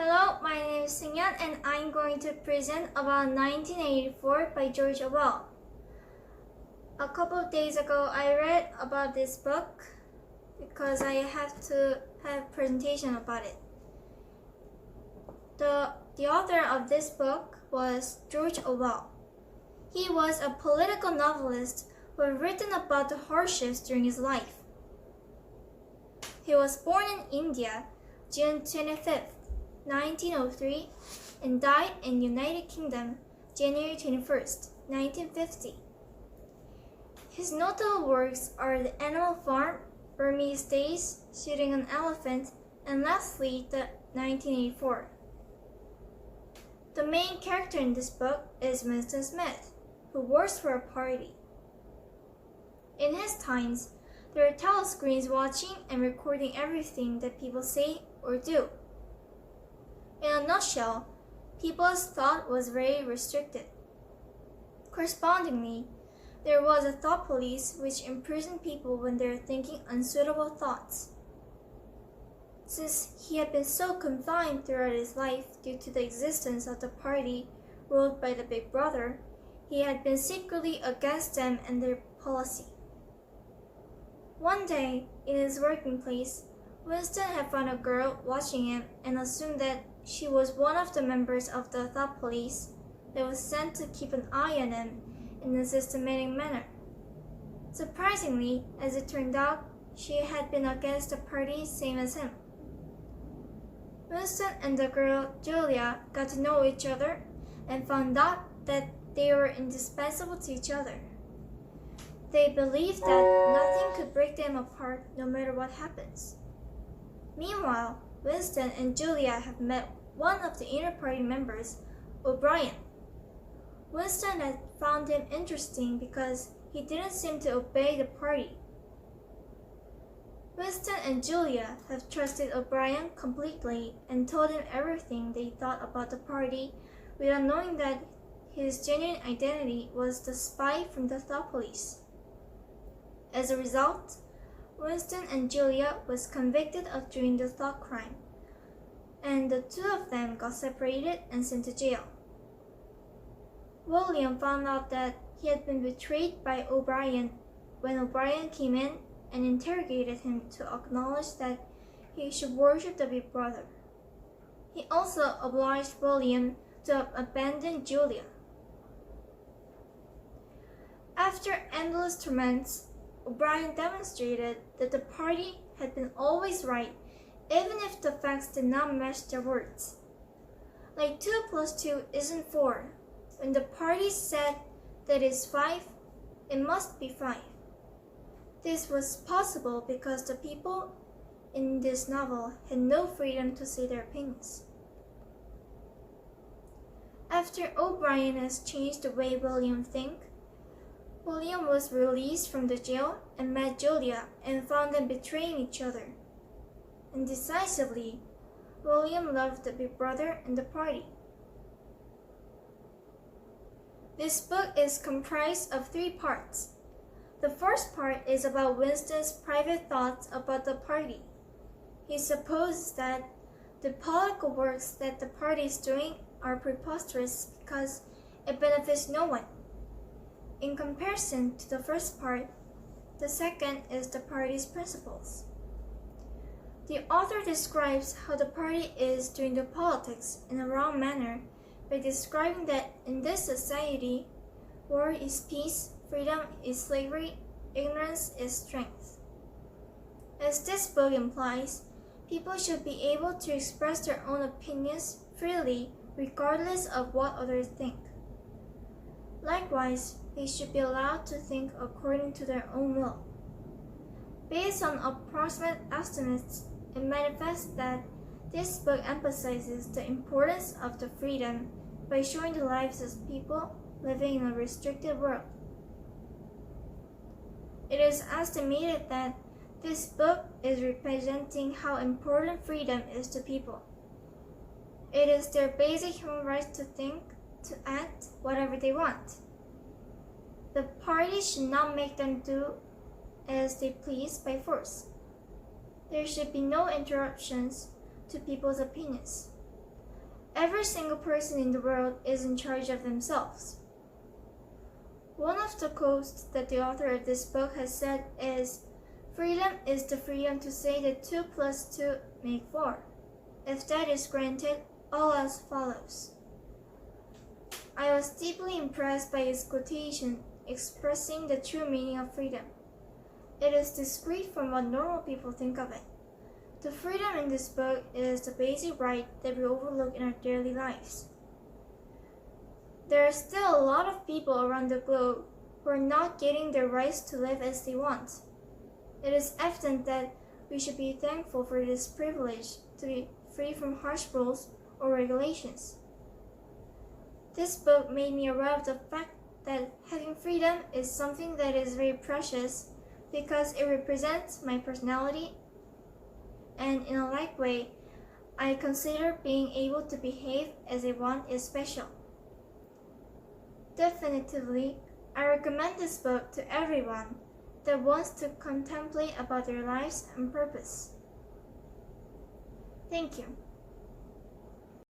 Hello, my name is Seungyeon and I'm going to present about 1984 by George Orwell. A couple of days ago, I read about this book because I have to have a presentation about it. The author of this book was George Orwell. He was a political novelist who had written about the hardships during his life. He was born in India, June 25th. 1903 and died in United Kingdom January 21st, 1950. His notable works are The Animal Farm, Burmese Days, Shooting an Elephant, and lastly, the 1984. The main character in this book is Winston Smith, who works for a party. In his times, there are telescreens watching and recording everything that people say or do. In a nutshell, people's thought was very restricted. Correspondingly, there was a thought police which imprisoned people when they were thinking unsuitable thoughts. Since he had been so confined throughout his life due to the existence of the party ruled by the Big Brother, he had been secretly against them and their policy. One day, in his working place, Winston had found a girl watching him and assumed that she was one of the members of the thought police that was sent to keep an eye on him in a systematic manner. Surprisingly, as it turned out, she had been against the party same as him. Winston and the girl Julia got to know each other and found out that they were indispensable to each other. They believed that nothing could break them apart no matter what happens. Meanwhile, Winston and Julia have met one of the inner party members, O'Brien. Winston had found him interesting because he didn't seem to obey the party. Winston and Julia have trusted O'Brien completely and told him everything they thought about the party without knowing that his genuine identity was the spy from the thought police. As a result, Winston and Julia was convicted of doing the thought crime, and the two of them got separated and sent to jail. William found out that he had been betrayed by O'Brien when O'Brien came in and interrogated him to acknowledge that he should worship the Big Brother. He also obliged William to abandon Julia. After endless torments, O'Brien demonstrated that the party had been always right, even if the facts did not match their words. Like 2 plus 2 isn't 4. When the party said that it's 5, it must be 5. This was possible because the people in this novel had no freedom to say their opinions. After O'Brien has changed the way William thinks, William was released from the jail and met Julia and found them betraying each other. And decisively, William loved the Big Brother and the party. This book is comprised of 3 parts. The first part is about Winston's private thoughts about the party. He supposes that the political works that the party is doing are preposterous because it benefits no one. In comparison to the first part, the second is the party's principles. The author describes how the party is doing the politics in a wrong manner by describing that in this society, war is peace, freedom is slavery, ignorance is strength. As this book implies, people should be able to express their own opinions freely regardless of what others think. Likewise, they should be allowed to think according to their own will. Based on approximate estimates, it manifests that this book emphasizes the importance of the freedom by showing the lives of people living in a restricted world. It is estimated that this book is representing how important freedom is to people. It is their basic human right to think, to act whatever they want. The party should not make them do as they please by force. There should be no interruptions to people's opinions. Every single person in the world is in charge of themselves. One of the quotes that the author of this book has said is, "Freedom is the freedom to say that 2 plus 2 make 4. If that is granted, all else follows." I was deeply impressed by his quotation expressing the true meaning of freedom. It is discrete from what normal people think of it. The freedom in this book is the basic right that we overlook in our daily lives. There are still a lot of people around the globe who are not getting their rights to live as they want. It is evident that we should be thankful for this privilege to be free from harsh rules or regulations. This book made me aware of the fact that having freedom is something that is very precious because it represents my personality, and in a like way, I consider being able to behave as I want is special. Definitively, I recommend this book to everyone that wants to contemplate about their lives and purpose. Thank you.